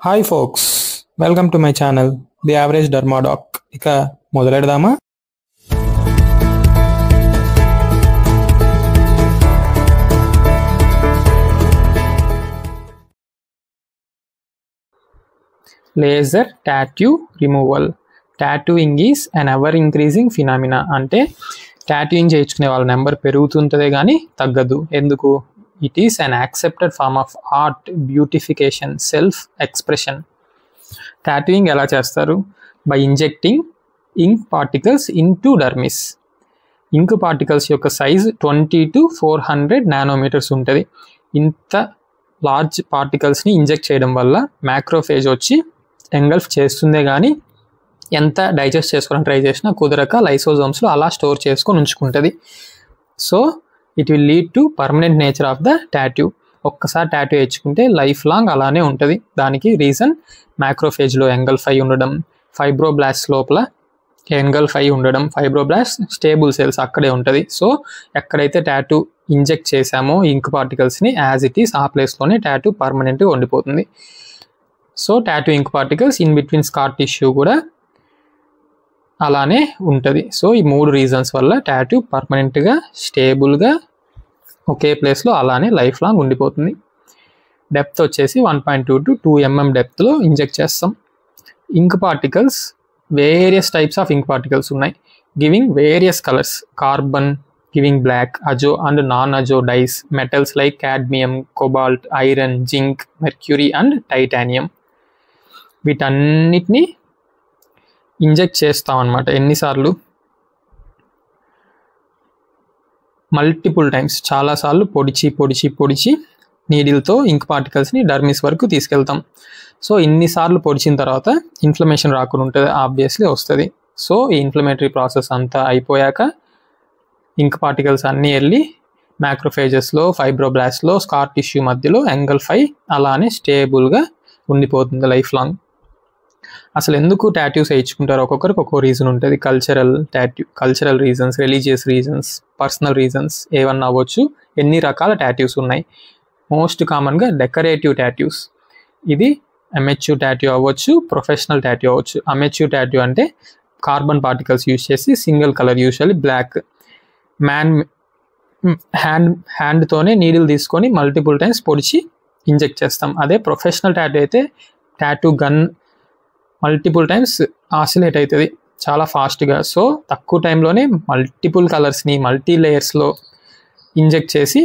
Hi folks, welcome to my channel the average dermadoc. ఇక మొదలెడదామా? Laser tattoo removal. Tattooing is an ever increasing phenomena. అంటే tattooing చేయించుకునే వాళ్ళ number పెరుగుతుంటుందే కానీ తగ్గదు. ఎందుకు? It is an accepted form of art, beautification, self expression. Tattooing ఎలా చేస్తారు? By injecting ink particles into dermis. Ink particles యొక్క సైజ్ 20 to 400 నానోమీటర్స్ ఉంటుంది. ఇంత లార్జ్ పార్టికల్స్ని ఇంజెక్ట్ చేయడం వల్ల మ్యాక్రోఫేజ్ వచ్చి ఎంగల్ఫ్ చేస్తుందే కానీ ఎంత డైజెస్ట్ చేసుకోవడానికి ట్రై చేసినా కుదరక లైసోజోమ్స్లో అలా స్టోర్ చేసుకొని ఉంచుకుంటుంది. So it will lead to permanent nature of the tattoo. ఒక్కసారి టాటూ వేయించుకుంటే లైఫ్ లాంగ్ అలానే ఉంటుంది. దానికి రీజన్ మ్యాక్రోఫేజ్లో ఎంగల్ఫ్ అయి ఉండడం, ఫైబ్రోబ్లాస్ట్ లోపల ఎంగల్ఫ్ అయి ఉండడం. ఫైబ్రోబ్లాస్ట్ స్టేబుల్ సెల్స్ అక్కడే ఉంటుంది. సో ఎక్కడైతే టాటూ ఇంజెక్ట్ చేసామో ఇంక్ పార్టికల్స్ని యాజ్ ఇట్ ఈస్ ఆ ప్లేస్లోనే టాటూ పర్మనెంట్గా ఉండిపోతుంది. So tattoo ink particles in between scar tissue కూడా అలానే ఉంటుంది. సో ఈ 3 రీజన్స్ వల్ల టాటూ పర్మనెంట్గా స్టేబుల్గా ఒకే ప్లేస్లో అలానే లైఫ్ లాంగ్ ఉండిపోతుంది. డెప్త్ వచ్చేసి 1.2 to 2 mm డెప్త్లో ఇంజెక్ట్ చేస్తాం. Ink particles various types of ink particles ఉన్నాయి, giving various colours. Carbon giving black, azo and non azo dyes, metals like cadmium, cobalt, iron, zinc, mercury and titanium. వీటన్నిటిని inject చేస్తాం అన్నమాట. ఎన్నిసార్లు? Multiple times, చాలాసార్లు పొడిచి నీడిల్తో ఇంక్ పార్టికల్స్ని dermis వరకు తీసుకెళ్తాం. So ఇన్నిసార్లు పొడిచిన తర్వాత ఇన్ఫ్లమేషన్ రాకుండా ఉంటుంది, ఆబ్వియస్లీ వస్తుంది. సో ఈ ఇన్ఫ్లమేటరీ ప్రాసెస్ అంతా అయిపోయాక ఇంక్ పార్టికల్స్ అన్నీ వెళ్ళి మ్యాక్రోఫేజెస్లో, ఫైబ్రోబ్లాస్ట్లో, స్కార్ టిష్యూ మధ్యలో ఎంగల్ఫ్ అయి అలానే స్టేబుల్గా ఉండిపోతుంది లైఫ్ లాంగ్. అసలు ఎందుకు టాటూస్ వేయించుకుంటారు? ఒక్కొక్కరికి ఒక్కో రీజన్ ఉంటుంది. Cultural reasons, religious reasons, personal reasons ఏమన్నా అవ్వచ్చు. ఎన్ని రకాల టాటూస్ ఉన్నాయి. మోస్ట్ కామన్గా డెకరేటివ్ టాటూస్. ఇది అమెచ్యూర్ టాటూ అవ్వచ్చు, ప్రొఫెషనల్ టాటూ అవ్వచ్చు. అమెచ్యూర్ టాటూ అంటే కార్బన్ పార్టికల్స్ యూజ్ చేసి సింగిల్ కలర్, యూజువల్లీ బ్లాక్, హ్యాండ్తోనే నీడిల్ తీసుకొని మల్టిపుల్ టైమ్స్ పొడిచి ఇంజెక్ట్ చేస్తాం. అదే ప్రొఫెషనల్ టాటూ అయితే tattoo gun multiple times oscillate అవుతుంది చాలా ఫాస్ట్గా. సో తక్కువ టైంలోనే మల్టిపుల్ కలర్స్ని మల్టీ లేయర్స్లో ఇంజెక్ట్ చేసి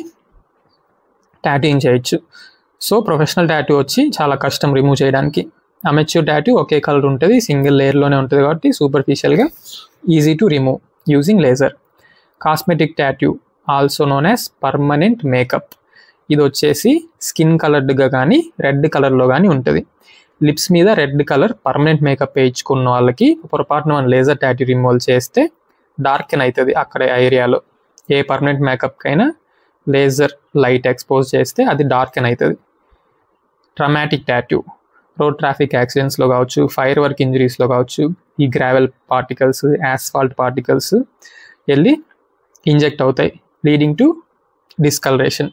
టాటూయింగ్ చేయొచ్చు. సో ప్రొఫెషనల్ టాటూ వచ్చి చాలా కష్టం రిమూవ్ చేయడానికి. అమెచ్యూర్ టాటూ ఒకే కలర్ ఉంటుంది, సింగిల్ లేయర్లోనే ఉంటుంది కాబట్టి సూపర్ఫిషియల్గా easy to remove using laser. Cosmetic tattoo also known as permanent makeup. ఇది వచ్చేసి స్కిన్ కలర్డ్గా కానీ రెడ్ కలర్లో కానీ ఉంటుంది. లిప్స్ మీద రెడ్ కలర్ పర్మనెంట్ మేకప్ వేయించుకున్న వాళ్ళకి పొరపాటున మనం లేజర్ టాటూ రిమూవల్ చేస్తే డార్కెన్ అవుతుంది అక్కడ ఏరియాలో. ఏ పర్మనెంట్ మేకప్కైనా లేజర్ లైట్ ఎక్స్పోజ్ చేస్తే అది డార్కెన్ అవుతుంది. ట్రామాటిక్ టాటూ రోడ్ ట్రాఫిక్ యాక్సిడెంట్స్లో కావచ్చు, ఫైర్ వర్క్ ఇంజరీస్లో కావచ్చు, ఈ గ్రావెల్ పార్టికల్స్, యాస్ఫాల్ట్ పార్టికల్స్ వెళ్ళి ఇంజెక్ట్ అవుతాయి, లీడింగ్ టు డిస్కలరేషన్.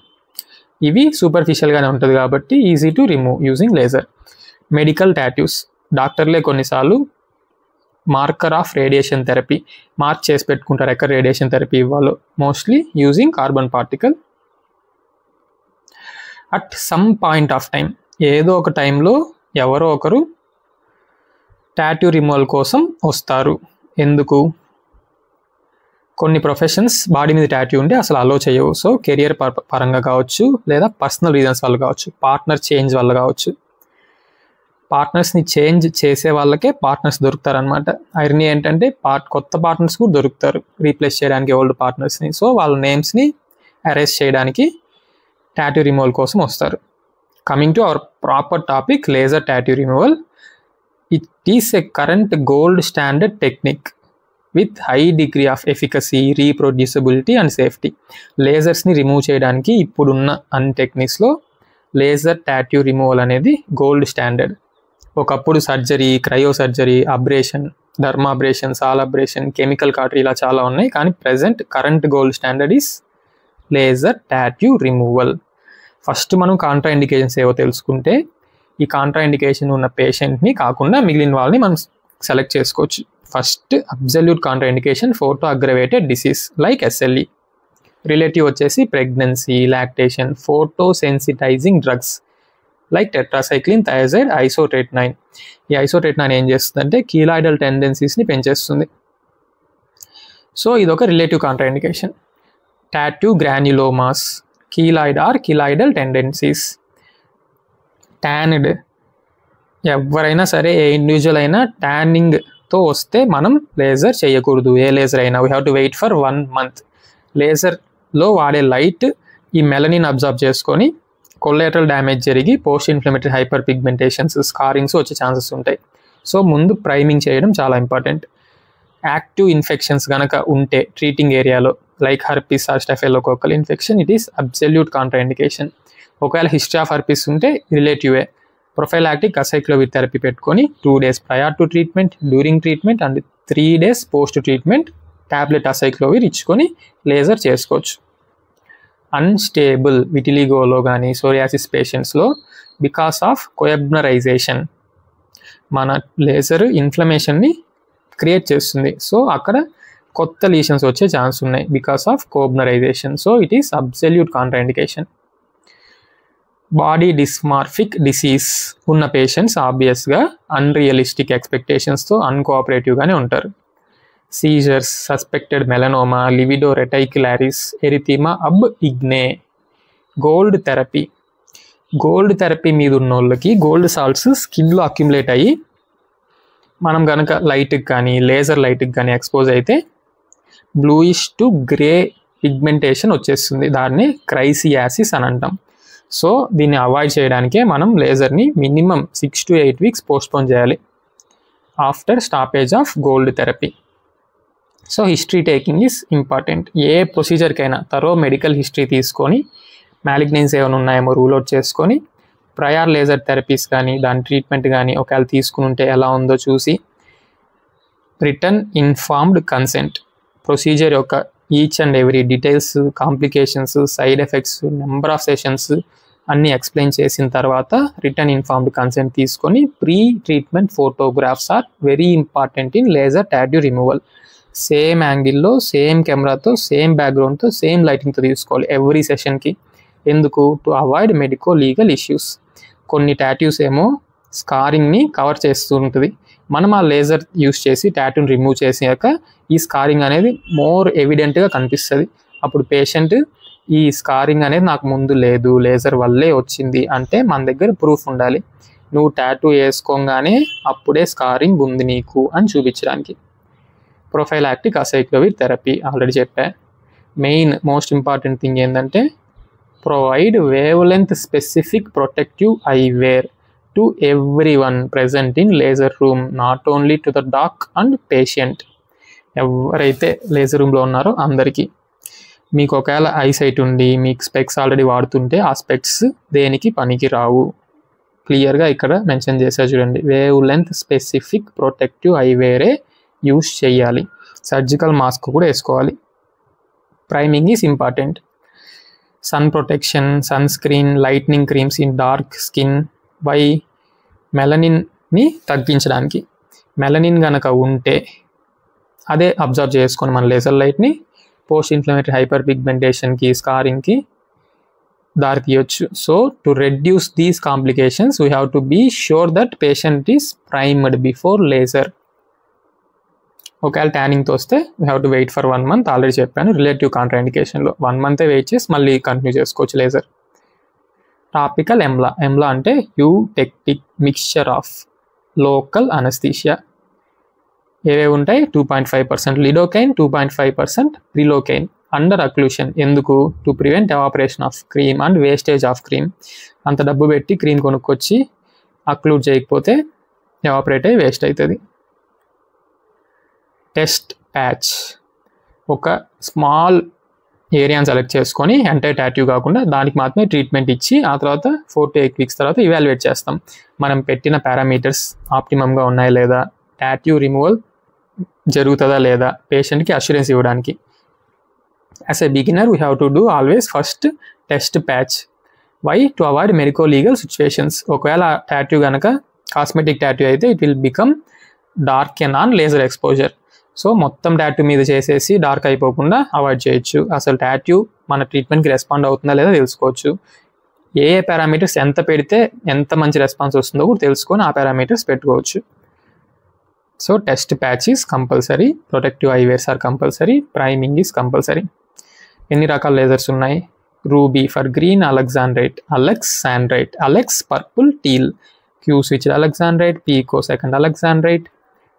ఇవి సూపర్ఫిషియల్గానే ఉంటుంది కాబట్టి easy to remove using laser. Medical tattoos డాక్టర్లే కొన్నిసార్లు marker of radiation therapy mark చేసి పెట్టుకుంటారు ఎక్కడ రేడియేషన్ థెరపీ ఇవ్వాలో, mostly using carbon particle. At some point of time, ఏదో ఒక టైంలో ఎవరో ఒకరు టాటూ రిమూవల్ కోసం వస్తారు. ఎందుకు? కొన్ని ప్రొఫెషన్స్ బాడీ మీద టాటూ ఉంటే అసలు అలో చేయవు. సో కెరియర్ పరంగా కావచ్చు, లేదా పర్సనల్ రీజన్స్ వల్ల కావచ్చు, పార్ట్నర్ చేంజ్ వల్ల కావచ్చు. పార్ట్నర్స్ని చేంజ్ చేసే వాళ్ళకే పార్ట్నర్స్ దొరుకుతారనమాట. ఐరనీ ఏంటంటే కొత్త పార్ట్నర్స్ కూడా దొరుకుతారు రీప్లేస్ చేయడానికి ఓల్డ్ పార్ట్నర్స్ని. సో వాళ్ళ నేమ్స్ని అరేంజ్ చేయడానికి టాటూ రిమూవల్ కోసం వస్తారు. Coming to our proper topic, laser tattoo removal. It is a current gold standard technique with high degree of efficacy, reproducibility and safety. లేజర్స్ని రిమూవ్ చేయడానికి ఇప్పుడున్న అన్ని టెక్నిక్స్లో లేజర్ టాటూ రిమూవల్ అనేది గోల్డ్ స్టాండర్డ్. ఒకప్పుడు surgery, cryo surgery, abrasion, dermabrasion, salabrasion, chemical cautery ఇలా చాలా ఉన్నాయి. కానీ present current gold standard is laser tattoo removal. First మనం కాంట్రా ఇండికేషన్స్ ఏవో తెలుసుకుంటే, ఈ కాంట్రా ఇండికేషన్ ఉన్న పేషెంట్ని కాకుండా మిగిలిన వాళ్ళని మనం సెలెక్ట్ చేసుకోవచ్చు. First absolute contraindication photo aggravated disease like SLE. Relative వచ్చేసి pregnancy, lactation, photo sensitizing drugs like tetracycline, thiazide, isotretinoin. ఈ ఐసోట్రేట్నైన్ ఏం చేస్తుందంటే కీలాయిడల్ టెండెన్సీస్ని పెంచేస్తుంది. సో ఇదొక relative contraindication. Tattoo granulomas, keloid or keloidal tendencies. Tanned, ఎవరైనా సరే ఏ ఇండివిజువల్ అయినా ట్యానింగ్తో వస్తే మనం లేజర్ చేయకూడదు. ఏ లేజర్ అయినా we have to wait for 1 month. లేజర్లో వాడే లైట్ ఈ మెలనిన్ అబ్జర్వ్ చేసుకొని కొల్లేటరల్ డ్యామేజ్ జరిగి post inflammatory hyper pigmentations, scarrings వచ్చే ఛాన్సెస్ ఉంటాయి. సో ముందు ప్రైమింగ్ చేయడం చాలా ఇంపార్టెంట్. యాక్టివ్ ఇన్ఫెక్షన్స్ కనుక ఉంటే ట్రీటింగ్ ఏరియాలో like herpes or staphylococcal infection, it is absolute contraindication. ఒకవేళ హిస్టరీ ఆఫ్ హర్పిస్ ఉంటే రిలేటివే. ప్రొఫైలాక్టిక్ అసైక్లోవిర్ థెరపీ పెట్టుకొని 2 days prior to treatment, during treatment and 3 days post treatment tablet acyclovir ఇచ్చుకొని laser చేసుకోవచ్చు. Unstable విటిలిగోలో కానీ psoriasis పేషెంట్స్లో because of koebnerization మన లేజర్ ఇన్ఫ్లమేషన్ని క్రియేట్ చేస్తుంది. సో అక్కడ కొత్త లీషన్స్ వచ్చే ఛాన్స్ ఉన్నాయి because of koebnerization. So it is absolute Contra indication. Body dysmorphic disease ఉన్న పేషెంట్స్ ఆబ్వియస్గా అన్రియలిస్టిక్ ఎక్స్పెక్టేషన్స్తో అన్కోఆపరేటివ్గానే ఉంటారు. Seizures, suspected melanoma, livedo reticularis, erythema ab igne. Gold therapy. Gold therapy మీద ఉన్న వాళ్ళకి గోల్డ్ సాల్ట్స్ స్కిన్లో అక్యుములేట్ అయ్యి మనం కనుక లైట్కి కానీ లేజర్ లైట్కి కానీ ఎక్స్పోజ్ అయితే బ్లూయిష్ టు గ్రే పిగ్మెంటేషన్ వచ్చేస్తుంది. దాన్ని క్రైసియాసిస్ అని అంటాం. సో దీన్ని అవాయిడ్ చేయడానికే మనం లేజర్ని మినిమం 6 to 8 weeks పోస్ట్పోన్ చేయాలి after stoppage of gold therapy. So history taking is important. ఏ ప్రొసీజర్కైనా తరో మెడికల్ హిస్టరీ తీసుకొని మ్యాలిగ్నెన్స్ ఏమైనా ఉన్నాయేమో రూల్ అవుట్ చేసుకొని ప్రయర్ లేజర్ థెరపీస్ కానీ దాని ట్రీట్మెంట్ కానీ ఒకవేళ తీసుకుని ఉంటే ఎలా ఉందో చూసి రిటర్న్ ఇన్ఫార్మ్డ్ కన్సెంట్ ప్రొసీజర్ యొక్క each and every details, complications, side effects, number of sessions అన్నీ ఎక్స్ప్లెయిన్ చేసిన తర్వాత రిటర్న్ ఇన్ఫార్మ్డ్ కన్సెంట్ తీసుకొని pre treatment photographs are very important in laser tattoo removal. Same యాంగిల్లో, సేమ్ కెమెరాతో, సేమ్ బ్యాక్గ్రౌండ్తో, same లైటింగ్తో తీసుకోవాలి ఎవ్రీ సెషన్కి. ఎందుకు? To avoid medico legal issues. కొన్ని టాటూస్ ఏమో స్కారింగ్ని కవర్ చేస్తూ ఉంటుంది. మనం ఆ లేజర్ యూస్ చేసి టాటూని రిమూవ్ చేసాక ఈ స్కారింగ్ అనేది మోర్ ఎవిడెంట్గా కనిపిస్తుంది. అప్పుడు పేషెంట్ ఈ స్కారింగ్ అనేది నాకు ముందు లేదు, లేజర్ వల్లే వచ్చింది అంటే మన దగ్గర ప్రూఫ్ ఉండాలి. నువ్వు టాటూ వేసుకోగానే అప్పుడే స్కారింగ్ ఉంది నీకు అని చూపించడానికి. ప్రొఫైలాక్టిక్ అసైక్లోవిర్ థెరపీ ఆల్రెడీ చెప్పా. మెయిన్ మోస్ట్ ఇంపార్టెంట్ థింగ్ ఏంటంటే provide wave length specific protective eyewear to everyone present in laser room, not only to the doc and patient. ఎవరైతే లేజర్ రూమ్లో ఉన్నారో అందరికీ. మీకు ఒకవేళ ఐసైట్ ఉండి మీకు స్పెక్స్ ఆల్రెడీ వాడుతుంటే ఆ స్పెక్స్ దేనికి పనికి రావు. క్లియర్గా ఇక్కడ మెన్షన్ చేశారు చూడండి. Wave length specific protective eyewear use చేయాలి. సర్జికల్ మాస్క్ కూడా వేసుకోవాలి. Priming is important. Sun protection, sunscreen, lightening creams in dark skin by మెలనిన్ని తగ్గించడానికి. మెలనిన్ కనుక ఉంటే అదే అబ్జర్వ్ చేసుకొని మన లేజర్ లైట్ని పోస్ట్ ఇన్ఫ్లమేటరీ హైపర్ పిగ్మెంటేషన్కి, స్కారింగ్కి దారి తీయొచ్చు. So to reduce these complications we have to be sure that patient is primed before laser. ఒకవేళ ట్యానింగ్తో వస్తే we have to wait for 1 month. Already చెప్పాను రిలేటివ్ కాంట్రా ఇండికేషన్లో 1 month వెయిట్ చేసి మళ్ళీ కంటిన్యూ చేసుకోవచ్చు లేజర్. Topical EMLA. ఎంలా అంటే eutectic mixture of local anaesthesia. ఏవేవి ఉంటాయి? 2.5% లిడోకైన్, 2.5% ప్రిలోకైన్ అండర్ అక్లూషన్. ఎందుకు? To prevent evaporation of cream and wastage of cream. అంత డబ్బు పెట్టి క్రీమ్ కొనుక్కొచ్చి అక్లూడ్ చేయకపోతే ఎవాపరేట్ అయ్యి వేస్ట్ అవుతుంది. Test patch. ఒక స్మాల్ ఏరియాని సెలెక్ట్ చేసుకొని ఎంటైర్ టాటూ కాకుండా దానికి మాత్రమే ట్రీట్మెంట్ ఇచ్చి ఆ తర్వాత 4 to 8 weeks తర్వాత ఇవాల్యుయేట్ చేస్తాం. మనం పెట్టిన పారామీటర్స్ ఆప్టిమమ్గా ఉన్నాయా లేదా, టాటూ రిమూవల్ జరుగుతుందా లేదా, పేషెంట్కి అష్యూరెన్స్ ఇవ్వడానికి. As a beginner we have to do always first test patch. Why to avoid medico legal situations. ఒకవేళ టాటూ కనుక కాస్మెటిక్ టాటూ అయితే it will become dark and on laser exposure. So మొత్తం tattoo మీద చేసేసి dark అయిపోకుండా avoid చేయొచ్చు. అసలు tattoo మన ట్రీట్మెంట్కి రెస్పాండ్ అవుతుందా లేదా తెలుసుకోవచ్చు. ఏ పారామీటర్స్ ఎంత పెడితే ఎంత మంచి రెస్పాన్స్ వస్తుందో కూడా తెలుసుకొని ఆ పారామీటర్స్ పెట్టుకోవచ్చు. So test patch is compulsory, protective eyewears are compulsory, priming is compulsory. ఎన్ని రకాల లేజర్స్ ఉన్నాయి? Ruby for green, alexandrite, alexandrite, alex purple, teal, Q switched alexandrite, picosecond alexandrite,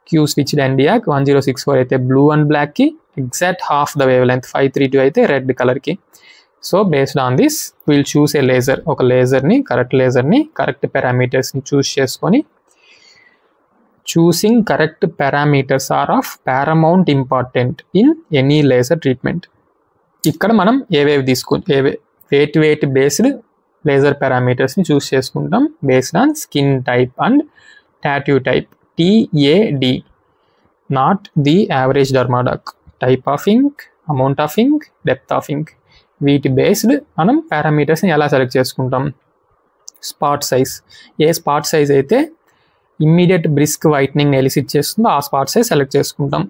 Q switched ND YAG 1064 అయితే blue and బ్లాక్కి exact half the wavelength, 532 అయితే red కలర్కి. So based on this will choose a laser. ఒక లేజర్ని correct పారామీటర్స్ని choose చేసుకొని, choosing correct parameters are of Paramount important in any laser treatment. ఇక్కడ మనం వెయిట్ బేస్డ్ లేజర్ పారామీటర్స్ని చూస్ చేసుకుంటాం based on skin type and tattoo type, TAD, not the average dermadoc, type of ink, amount of ink, depth of ink. వీటి based మనం పారామీటర్స్ని ఎలా select చేసుకుంటాం? Spot size, ఏ స్పాట్ సైజ్ అయితే immediate brisk whitening elicit చేస్తుందో ఆ spot size select చేసుకుంటాం.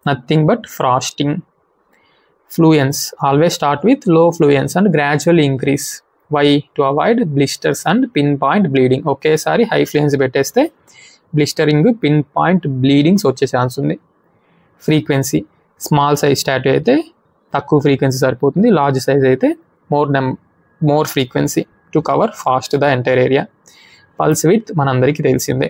Nothing but frosting. Fluence, always start with low fluence and gradual increase. Why to avoid blisters and pin point bleeding. ఒకేసారి high fluence పెట్టేస్తే blistering, pin point bleedings వచ్చే chance ఉంది. Frequency, small size tattoo అయితే తక్కువ frequency సరిపోతుంది, large size అయితే more frequency to cover fast the entire area. Pulse with మనందరికీ తెలిసిందే.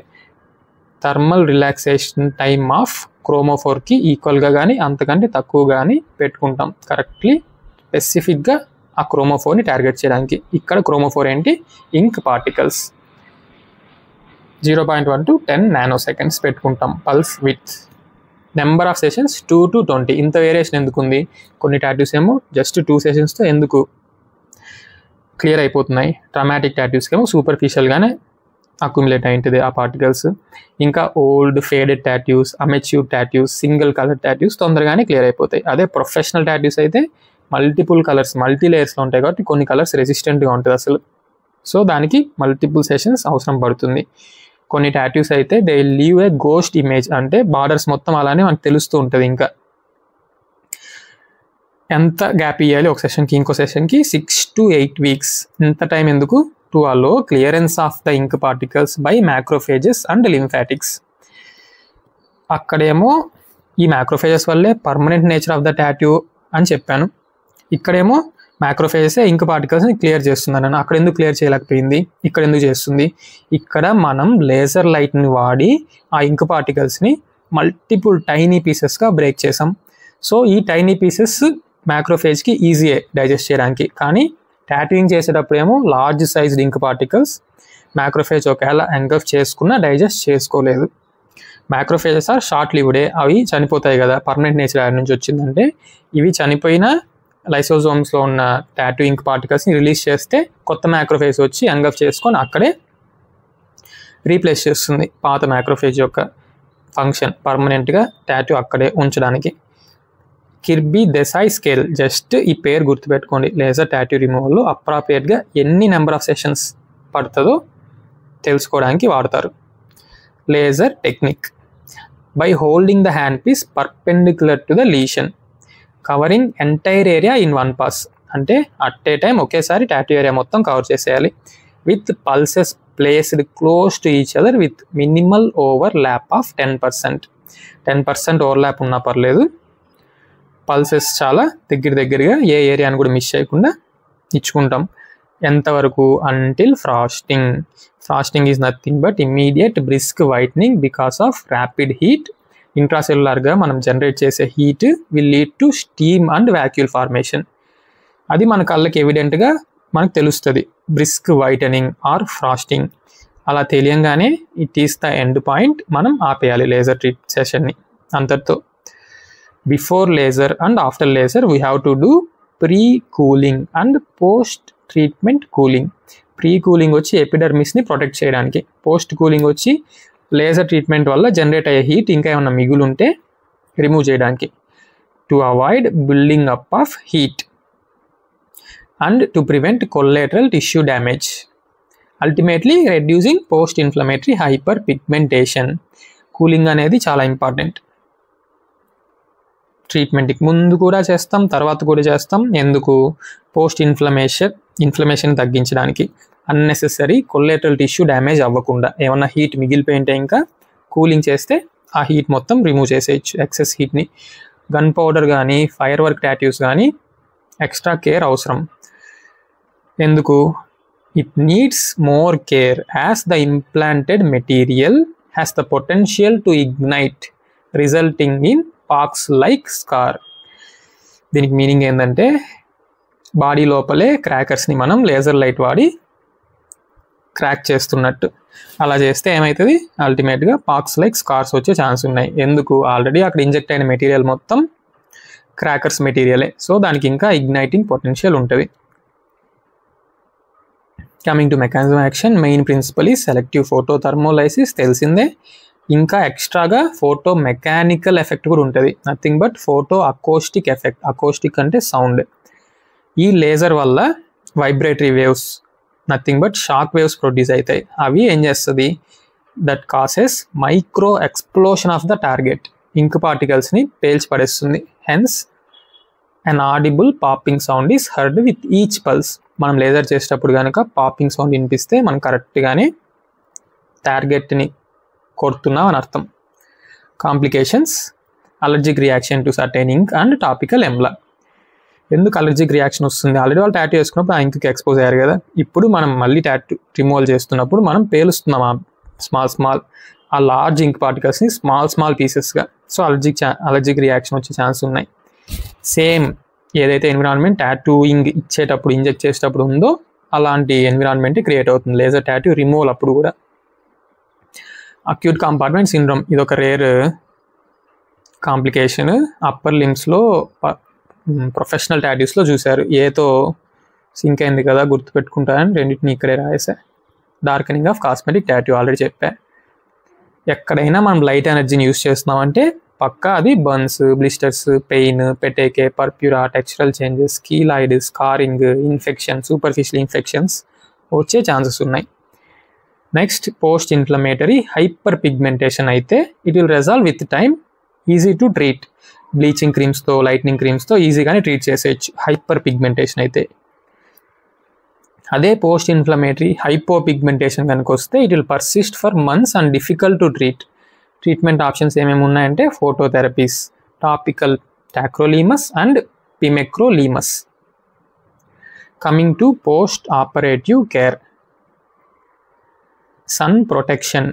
థర్మల్ రిలాక్సేషన్ టైమ్ ఆఫ్ క్రోమోఫోర్కి ఈక్వల్గా కానీ అంతకంటే తక్కువ కానీ పెట్టుకుంటాం కరెక్ట్లీ స్పెసిఫిక్గా ఆ క్రోమోఫోర్ని టార్గెట్ చేయడానికి. ఇక్కడ క్రోమోఫోర్ ఏంటి? ఇంక్ పార్టికల్స్. 0.1 to 10 నానోసెకండ్స్ పెట్టుకుంటాం pulse with. Number of sessions 2 to 20. ఇంత వేరియేషన్ ఎందుకుంది? కొన్ని టాటూస్ ఏమో జస్ట్ 2 సెషన్స్తో ఎందుకు క్లియర్ అయిపోతున్నాయి, ట్రామాటిక్ టాటూస్కి ఏమో సూపర్ఫిషియల్గానే అక్యుములేట్ అయింటుంది ఆ పార్టికల్స్. ఇంకా old faded tattoos, amateur tattoos, single colour tattoos తొందరగానే క్లియర్ అయిపోతాయి. అదే ప్రొఫెషనల్ టాటూస్ అయితే మల్టిపుల్ కలర్స్, మల్టీ లేయర్స్లో ఉంటాయి కాబట్టి కొన్ని కలర్స్ రెసిస్టెంట్గా ఉంటుంది అసలు. సో దానికి మల్టిపుల్ సెషన్స్ అవసరం పడుతుంది. కొన్ని టాటూస్ అయితే they leave a ghost image, అంటే బార్డర్స్ మొత్తం అలానే మనకు తెలుస్తూ ఉంటుంది. ఇంకా ఎంత గ్యాప్ ఇవ్వాలి ఒక సెషన్కి ఇంకో సెషన్కి? 6 to 8 weeks. ఇంత టైం ఎందుకు? To allow clearance of the ink particles by macrophages and lymphatics. అక్కడేమో ఈ మ్యాక్రోఫేజెస్ వల్లే permanent nature of the tattoo అని చెప్పాను. ఇక్కడేమో మ్యాక్రోఫేజెసే ఇంక్ పార్టికల్స్ని క్లియర్ చేస్తుందని. అక్కడ ఎందుకు క్లియర్ చేయలేకపోయింది, ఇక్కడ ఎందుకు చేస్తుంది? ఇక్కడ మనం లేజర్ లైట్ని వాడి ఆ ఇంక్ పార్టికల్స్ని మల్టిపుల్ టైనీ పీసెస్గా బ్రేక్ చేసాం. సో ఈ టైనీ పీసెస్ మ్యాక్రోఫేజ్కి ఈజీయే డైజెస్ట్ చేయడానికి. కానీ టాటూయింగ్ చేసేటప్పుడు ఏమో లార్జ్ సైజ్డ్ ఇంక్ పార్టికల్స్ మ్యాక్రోఫేజ్ ఒకవేళ ఎంగల్ఫ్ చేసుకున్నా డైజెస్ట్ చేసుకోలేదు. మ్యాక్రోఫేజెస్ ఆర్ షార్ట్ లివ్డే, అవి చనిపోతాయి కదా, పర్మనెంట్ నేచర్ యాడ్ నుంచి వచ్చిందంటే. ఇవి చనిపోయిన లైసోజోమ్స్లో ఉన్న టాటూ ఇంక్ పార్టికల్స్ని రిలీజ్ చేస్తే కొత్త మ్యాక్రోఫేజ్ వచ్చి ఎంగల్ఫ్ చేసుకొని అక్కడే రీప్లేస్ చేస్తుంది పాత మ్యాక్రోఫేజ్ యొక్క ఫంక్షన్, పర్మనెంట్గా టాటూ అక్కడే ఉంచడానికి. కిర్బీ దెసాయ్ స్కేల్, జస్ట్ ఈ పేరు గుర్తుపెట్టుకోండి. లేజర్ టాటూ రిమూవల్లో అప్రాప్రియేట్గా ఎన్ని నెంబర్ ఆఫ్ సెషన్స్ పడుతుందో తెలుసుకోవడానికి వాడతారు. Laser technique, by holding the hand piece perpendicular to the lesion, covering entire area in one pass. అంటే అట్ ఏ టైం ఒకేసారి టాటూ ఏరియా మొత్తం కవర్ చేసేయాలి. With pulses placed close to each other with minimal overlap of 10%. 10% overlap ఉన్నా పర్లేదు. Pulses చాలా దగ్గరగా ఏ ఏరియాని కూడా మిస్ చేయకుండా ఇచ్చుకుంటాం. ఎంతవరకు? Until frosting. Frosting is nothing but immediate brisk whitening because of rapid heat. ఇంట్రాసెల్యులర్గా మనం జనరేట్ చేసే heat will lead to steam and vacuole formation. అది మన కళ్ళకి ఎవిడెంట్గా మనకు తెలుస్తుంది, బ్రిస్క్ వైటనింగ్ ఆర్ ఫ్రాస్టింగ్. అలా తెలియంగానే it is the end point, మనం ఆపేయాలి లేజర్ ట్రీట్ సెషన్ని అంతటితో. Before laser and after laser we have to do pre cooling and post treatment cooling. Pre cooling వచ్చి ఎపిడర్మిస్ని ప్రొటెక్ట్ చేయడానికి, పోస్ట్ కూలింగ్ వచ్చి లేజర్ ట్రీట్మెంట్ వల్ల జనరేట్ అయ్యే హీట్ ఇంకా ఏమైనా మిగులుంటే రిమూవ్ చేయడానికి, to avoid building up of heat. and to prevent collateral tissue damage, ultimately reducing post-inflammatory hyperpigmentation. Cooling అనేది చాలా ఇంపార్టెంట్. ట్రీట్మెంట్కి ముందు కూడా చేస్తాం, తర్వాత కూడా చేస్తాం. ఎందుకు? పోస్ట్ ఇన్ఫ్లమేషన్ తగ్గించడానికి, అన్నెసెసరీ కొల్లేటరల్ టిష్యూ డ్యామేజ్ అవ్వకుండా. ఏమన్నా హీట్ మిగిలిపోయింటే ఇంకా కూలింగ్ చేస్తే ఆ హీట్ మొత్తం రిమూవ్ చేసేయచ్చు, ఎక్సెస్ హీట్ని. గన్ పౌడర్ కానీ ఫైర్ వర్క్ టాటూస్ కానీ ఎక్స్ట్రా కేర్ అవసరం. ఎందుకు? It needs more care as the implanted material has the potential to ignite resulting in pocks like scar. దీనికి మీనింగ్ ఏంటంటే బాడీ లోపలే క్రాకర్స్ని మనం లేజర్ లైట్ వాడి క్రాక్ చేస్తున్నట్టు. అలా చేస్తే ఏమవుతుంది? అల్టిమేట్గా పాక్స్ లైక్ స్కార్స్ వచ్చే ఛాన్స్ ఉన్నాయి. ఎందుకు? ఆల్రెడీ అక్కడ ఇంజెక్ట్ అయిన మెటీరియల్ మొత్తం క్రాకర్స్ మెటీరియలే, సో దానికి ఇంకా ఇగ్నైటింగ్ పొటెన్షియల్ ఉంటుంది. Coming to mechanism action, main principle ఈ సెలెక్టివ్ ఫోటో థర్మోలైసిస్, తెలిసిందే. ఇంకా ఎక్స్ట్రాగా ఫోటో మెకానికల్ ఎఫెక్ట్ కూడా ఉంటుంది, nothing but photo acoustic effect. Acoustic అంటే సౌండ్. ఈ లేజర్ వల్ల vibratory waves, nothing but shock waves produce అవుతాయి. అవి ఏం చేస్తుంది? That causes micro explosion of the target. Ink పార్టికల్స్ని పేల్చి పడేస్తుంది. Hence an audible popping sound is heard with each pulse. మనం లేజర్ చేసేటప్పుడు కనుక పాపింగ్ సౌండ్ వినిపిస్తే మనం కరెక్ట్గానే టార్గెట్ని కొడుతున్నాం అని అర్థం. Complications, allergic reaction to certain ink and topical EMLA. ఎందుకు అలర్జిక్ రియాక్షన్ వస్తుంది? ఆల్రెడీ వాళ్ళు టాటూ వేసుకున్నప్పుడు ఆ ఇంక్కి ఎక్స్పోజ్ అయ్యారు కదా. ఇప్పుడు మనం మళ్ళీ టాటూ రిమూవల్ చేస్తున్నప్పుడు మనం పేలుస్తున్నాం ఆ స్మాల్ ఆ లార్జ్ ఇంక్ పార్టికల్స్ని స్మాల్ పీసెస్గా. సో అలర్జిక్ రియాక్షన్ వచ్చే ఛాన్స్ ఉన్నాయి. సేమ్ ఏదైతే ఎన్విరాన్మెంట్ టాటూయింగ్ ఇచ్చేటప్పుడు ఇంజెక్ట్ చేసేటప్పుడు ఉందో అలాంటి ఎన్విరాన్మెంట్ క్రియేట్ అవుతుంది లేజర్ టాటూ రిమూవల్ అప్పుడు కూడా. అక్యూట్ కంపార్ట్మెంట్ సిండ్రోమ్, ఇది ఒక రేర్ కాంప్లికేషన్. అప్పర్ లిమ్స్లో ప్రొఫెషనల్ టాటూస్లో చూశారు. ఏతో సింక్ అయింది కదా, గుర్తుపెట్టుకుంటారని రెండింటిని ఇక్కడే రాసా. Darkening of cosmetic tattoo already చెప్పా. ఎక్కడైనా మనం లైట్ ఎనర్జీని యూస్ చేస్తున్నామంటే పక్కా అది burns, blisters, pain, పెటేకే, పర్ప్యూరా, textural changes, keloid, scarring, infection, superficial infections వచ్చే ఛాన్సెస్ ఉన్నాయి. Next post inflammatory hyperpigmentation అయితే it will resolve with time, easy to treat. Bleaching క్రీమ్స్తో, లైట్నింగ్ క్రీమ్స్తో ఈజీగానే ట్రీట్ చేసేయచ్చు హైపర్ పిగ్మెంటేషన్ అయితే. అదే పోస్ట్ ఇన్ఫ్లమేటరీ హైపో పిగ్మెంటేషన్ కనుక వస్తే it will persist for months and difficult to treat. Treatment options ఏమేమి ఉన్నాయంటే phototherapies, topical tacrolimus and pimecrolimus. Coming to post operative care, sun protection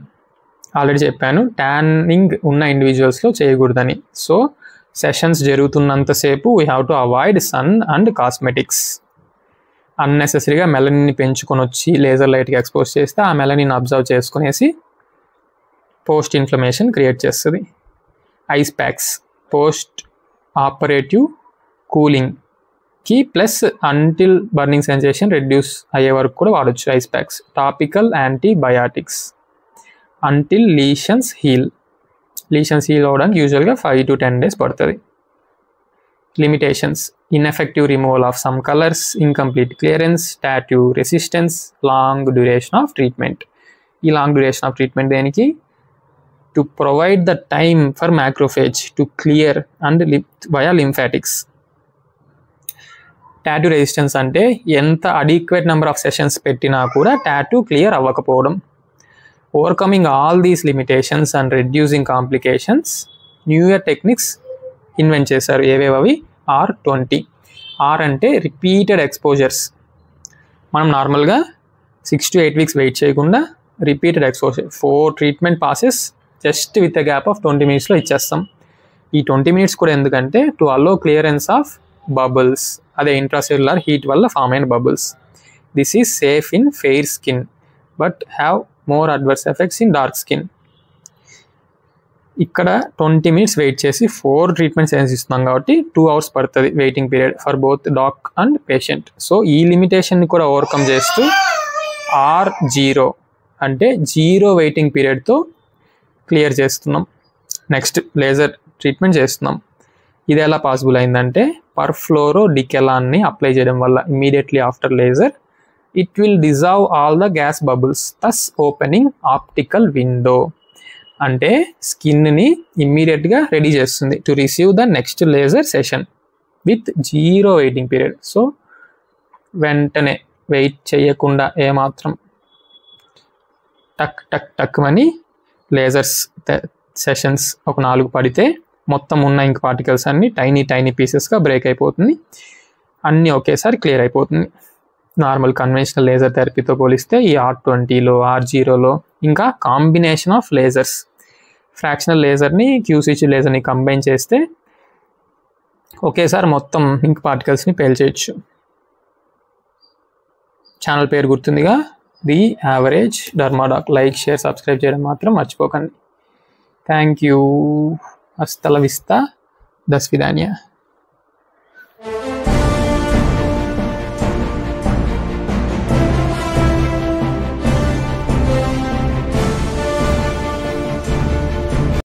already చెప్పాను, tanning ఉన్న ఇండివిజువల్స్లో చేయకూడదని. సో సెషన్స్ జరుగుతున్నంతసేపు we have to avoid sun and cosmetics. అన్నెసెసరీగా మెలనిన్ని పెంచుకొని వచ్చి లేజర్ లైట్కి ఎక్స్పోజ్ చేస్తే ఆ మెలనిన్ అబ్జర్వ్ చేసుకునేసి పోస్ట్ ఇన్ఫ్లమేషన్ క్రియేట్ చేస్తుంది. ఐస్ ప్యాక్స్ పోస్ట్ ఆపరేటివ్ కూలింగ్కి plus until burning sensation reduce అయ్యే వరకు కూడా వాడచ్చు ice packs. Topical antibiotics until lesions heal. Lesions heal అవ్వడానికి యూజువల్గా 5 to 10 days పడుతుంది. Limitations, ineffective removal of some colors, incomplete clearance, tattoo resistance, long duration of treatment. ఈ long duration of treatment దేనికి? To provide the time for macrophage to clear and via lymphatics. Tattoo resistance అంటే ఎంత adequate number of sessions పెట్టినా కూడా tattoo clear అవ్వకపోవడం. Overcoming all these limitations and reducing complications newer techniques invent చేశారు. ఏవేవి? R20. R అంటే repeated exposures. మనం నార్మల్గా 6 to 8 weeks వెయిట్ చేయకుండా repeated exposure 4 treatment passes just with a gap of 20 minutes ఇచ్చేస్తాం. ఈ 20 minutes కూడా ఎందుకంటే to allow clearance of bubbles, అదే ఇంట్రాసెల్యులర్ హీట్ వల్ల ఫామ్ అయిన bubbles. This is safe in fair skin but have more adverse effects in dark skin. ఇక్కడ 20 minutes wait చేసి 4 treatment sessions ఇస్తున్నాం కాబట్టి 2 hours పడుతుంది waiting period for both doc and patient. So ఈ లిమిటేషన్ని కూడా ఓవర్కమ్ చేస్తూ R0 అంటే 0 వెయిటింగ్ పీరియడ్తో క్లియర్ చేస్తున్నాం. నెక్స్ట్ లేజర్ ట్రీట్మెంట్ చేస్తున్నాం. ఇది ఎలా పాసిబుల్ అయిందంటే పర్ఫ్లోరోడికెలాన్ని అప్లై చేయడం వల్ల immediately after laser it will dissolve all the gas bubbles, thus opening optical window. అంటే స్కిన్ని ఇమ్మీడియట్గా రెడీ చేస్తుంది to receive the next laser session with 0 waiting period. So వెంటనే వెయిట్ చేయకుండా ఏమాత్రం టక్ టక్ టక్ అని లేజర్స్ సెషన్స్ ఒక 4 పడితే మొత్తం ఉన్న ఇంక్ పార్టికల్స్ అన్నీ టైనీ పీసెస్గా బ్రేక్ అయిపోతుంది, అన్నీ ఒకేసారి క్లియర్ అయిపోతుంది. నార్మల్ కన్వెన్షనల్ లేజర్ థెరపీతో పోలిస్తే ఈ R20లో R0లో ఇంకా కాంబినేషన్ ఆఫ్ లేజర్స్, ఫ్రాక్షనల్ లేజర్ని QCG లేజర్ని కంబైన్ చేస్తే ఒకేసారి మొత్తం ఇంక్ పార్టికల్స్ని పేల్చేయచ్చు. ఛానల్ పేరు గుర్తుందిగా, the average dermadoc. Like, share, subscribe చేయడం మాత్రం మర్చిపోకండి. Thank you. Hasta la Vista. Thus విదాన్యా.